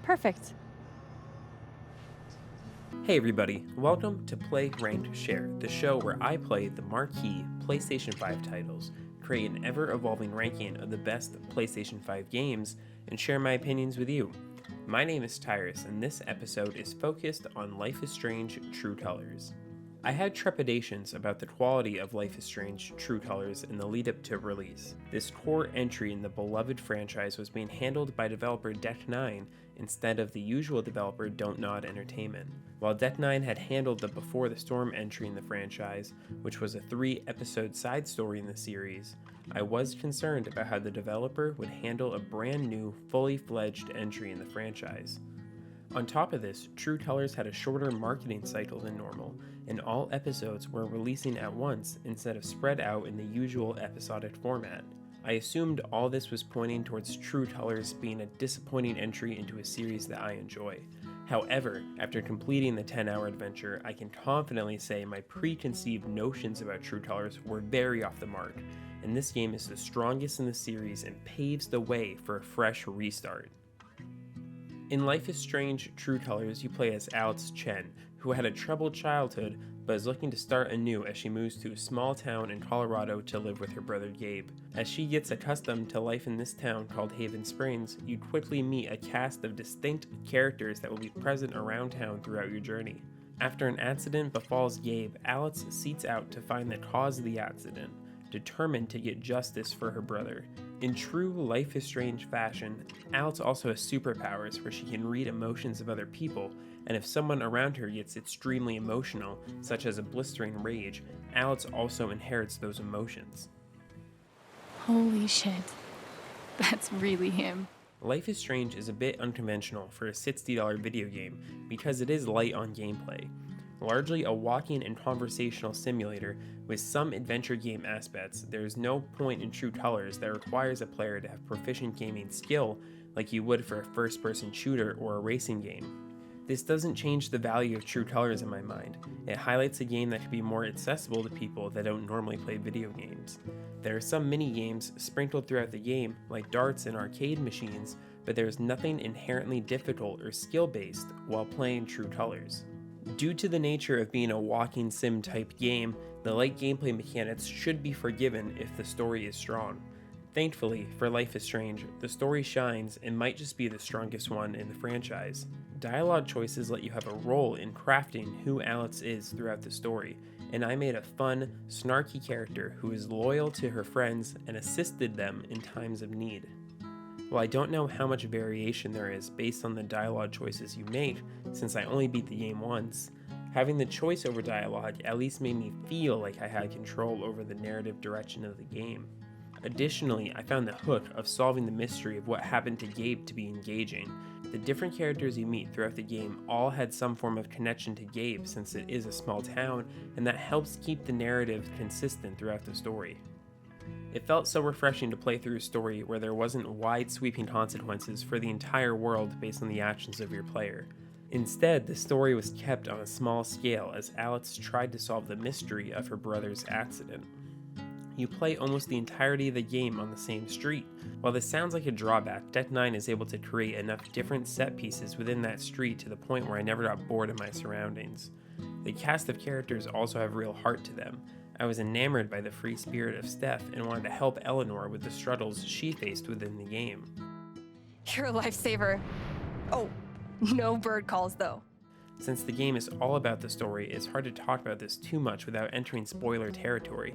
Perfect. Hey everybody, welcome to Play Ranked Share, the show where I play the marquee PlayStation 5 titles, create an ever-evolving ranking of the best PlayStation 5 games, and share my opinions with you. My name is Tyrus, and this episode is focused on Life is Strange True Colors. I had trepidations about the quality of Life is Strange True Colors in the lead up to release. This core entry in the beloved franchise was being handled by developer Deck 9 instead of the usual developer Don't Nod Entertainment. While Deck 9 had handled the Before the Storm entry in the franchise, which was a 3-episode side story in the series, I was concerned about how the developer would handle a brand new, fully fledged entry in the franchise. On top of this, True Colors had a shorter marketing cycle than normal, and all episodes were releasing at once instead of spread out in the usual episodic format. I assumed all this was pointing towards True Colors being a disappointing entry into a series that I enjoy. However, after completing the 10-hour adventure, I can confidently say my preconceived notions about True Colors were very off the mark, and this game is the strongest in the series and paves the way for a fresh restart. In Life is Strange True Colors, you play as Alex Chen, who had a troubled childhood but is looking to start anew as she moves to a small town in Colorado to live with her brother Gabe. As she gets accustomed to life in this town called Haven Springs, you quickly meet a cast of distinct characters that will be present around town throughout your journey. After an accident befalls Gabe, Alex sets out to find the cause of the accident, determined to get justice for her brother. In true Life is Strange fashion, Alex also has superpowers where she can read emotions of other people, and if someone around her gets extremely emotional, such as a blistering rage, Alex also inherits those emotions. Holy shit. That's really him. Life is Strange is a bit unconventional for a $60 video game because it is light on gameplay. Largely a walking and conversational simulator with some adventure game aspects, there is no point in True Colors that requires a player to have proficient gaming skill like you would for a first-person shooter or a racing game. This doesn't change the value of True Colors in my mind. It highlights a game that could be more accessible to people that don't normally play video games. There are some mini-games sprinkled throughout the game, like darts and arcade machines, but there is nothing inherently difficult or skill-based while playing True Colors. Due to the nature of being a walking sim type game, the light gameplay mechanics should be forgiven if the story is strong. Thankfully, for Life is Strange, the story shines and might just be the strongest one in the franchise. Dialogue choices let you have a role in crafting who Alex is throughout the story, and I made a fun, snarky character who is loyal to her friends and assisted them in times of need. While I don't know how much variation there is based on the dialogue choices you make, since I only beat the game once, having the choice over dialogue at least made me feel like I had control over the narrative direction of the game. Additionally, I found the hook of solving the mystery of what happened to Gabe to be engaging. The different characters you meet throughout the game all had some form of connection to Gabe since it is a small town, and that helps keep the narrative consistent throughout the story. It felt so refreshing to play through a story where there wasn't wide-sweeping consequences for the entire world based on the actions of your player. Instead, the story was kept on a small scale as Alex tried to solve the mystery of her brother's accident. You play almost the entirety of the game on the same street. While this sounds like a drawback, Deck 9 is able to create enough different set pieces within that street to the point where I never got bored of my surroundings. The cast of characters also have real heart to them. I was enamored by the free spirit of Steph and wanted to help Eleanor with the struggles she faced within the game. You're a lifesaver. Oh, no bird calls though. Since the game is all about the story, it's hard to talk about this too much without entering spoiler territory.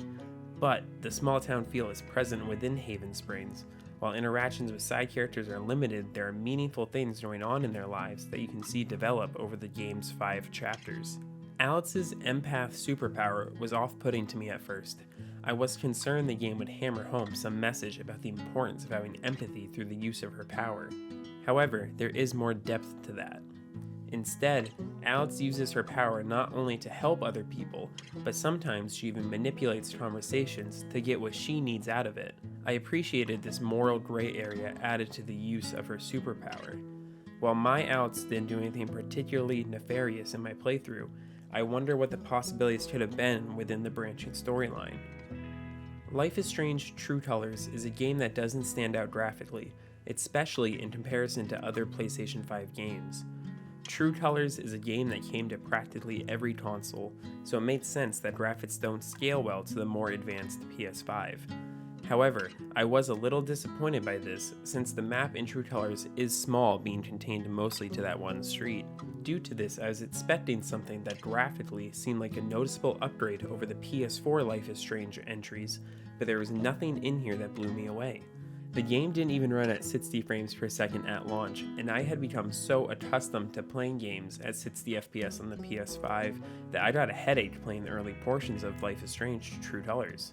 But the small town feel is present within Haven Springs. While interactions with side characters are limited, there are meaningful things going on in their lives that you can see develop over the game's 5 chapters. Alex's empath superpower was off-putting to me at first. I was concerned the game would hammer home some message about the importance of having empathy through the use of her power. However, there is more depth to that. Instead, Alex uses her power not only to help other people, but sometimes she even manipulates conversations to get what she needs out of it. I appreciated this moral gray area added to the use of her superpower. While my Alex didn't do anything particularly nefarious in my playthrough, I wonder what the possibilities could have been within the branching storyline. Life is Strange True Colors is a game that doesn't stand out graphically, especially in comparison to other PlayStation 5 games. True Colors is a game that came to practically every console, so it made sense that graphics don't scale well to the more advanced PS5. However, I was a little disappointed by this, since the map in True Colors is small, being contained mostly to that one street. Due to this, I was expecting something that graphically seemed like a noticeable upgrade over the PS4 Life is Strange entries, but there was nothing in here that blew me away. The game didn't even run at 60 frames per second at launch, and I had become so accustomed to playing games at 60 FPS on the PS5 that I got a headache playing the early portions of Life is Strange True Colors.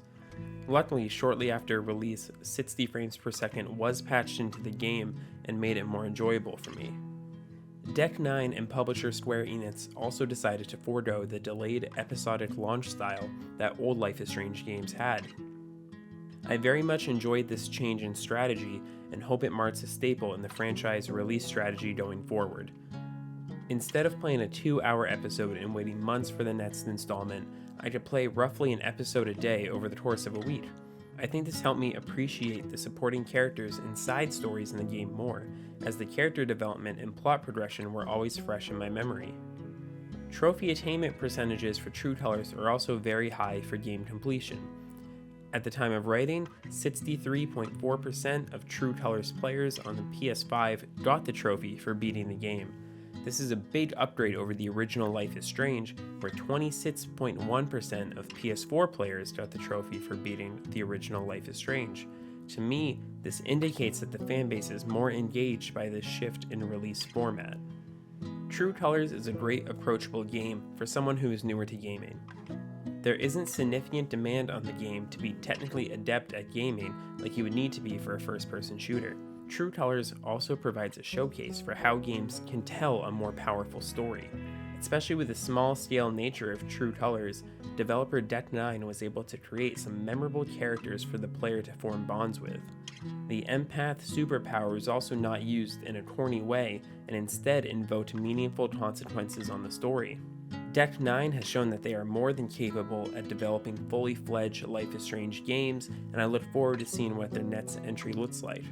Luckily, shortly after release, 60 frames per second was patched into the game and made it more enjoyable for me. Deck 9 and publisher Square Enix also decided to forego the delayed episodic launch style that old Life is Strange games had. I very much enjoyed this change in strategy and hope it marks a staple in the franchise release strategy going forward. Instead of playing a 2-hour episode and waiting months for the next installment, I could play roughly an episode a day over the course of a week. I think this helped me appreciate the supporting characters and side stories in the game more, as the character development and plot progression were always fresh in my memory. Trophy attainment percentages for True Colors are also very high for game completion. At the time of writing, 63.4% of True Colors players on the PS5 got the trophy for beating the game. This is a big upgrade over the original Life is Strange, where 26.1% of PS4 players got the trophy for beating the original Life is Strange. To me, this indicates that the fanbase is more engaged by this shift in release format. True Colors is a great approachable game for someone who is newer to gaming. There isn't significant demand on the game to be technically adept at gaming like you would need to be for a first-person shooter. True Colors also provides a showcase for how games can tell a more powerful story. Especially with the small-scale nature of True Colors, developer Deck 9 was able to create some memorable characters for the player to form bonds with. The empath superpower is also not used in a corny way and instead invoked meaningful consequences on the story. Deck 9 has shown that they are more than capable at developing fully fledged Life is Strange games, and I look forward to seeing what their next entry looks like.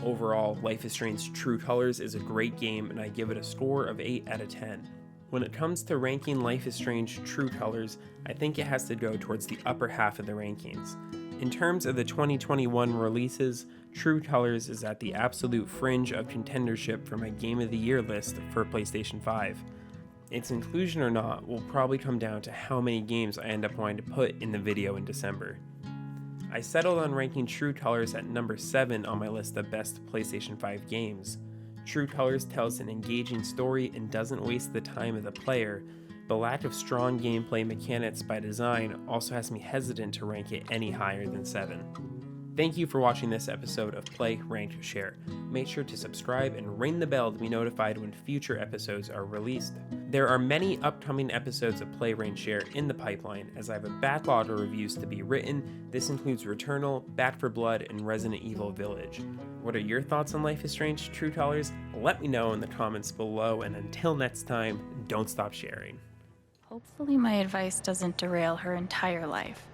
Overall, Life is Strange True Colors is a great game, and I give it a score of 8 out of 10. When it comes to ranking Life is Strange True Colors, I think it has to go towards the upper half of the rankings. In terms of the 2021 releases, True Colors is at the absolute fringe of contendership for my Game of the Year list for PlayStation 5. Its inclusion or not will probably come down to how many games I end up wanting to put in the video in December. I settled on ranking True Colors at number 7 on my list of best PlayStation 5 games. True Colors tells an engaging story and doesn't waste the time of the player, but lack of strong gameplay mechanics by design also has me hesitant to rank it any higher than 7. Thank you for watching this episode of Play, Rank, Share. Make sure to subscribe and ring the bell to be notified when future episodes are released. There are many upcoming episodes of Play, Rank, Share in the pipeline, as I have a backlog of reviews to be written. This includes Returnal, Back 4 Blood, and Resident Evil Village. What are your thoughts on Life is Strange True Colors? Let me know in the comments below, and until next time, don't stop sharing. Hopefully my advice doesn't derail her entire life.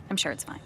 I'm sure it's fine.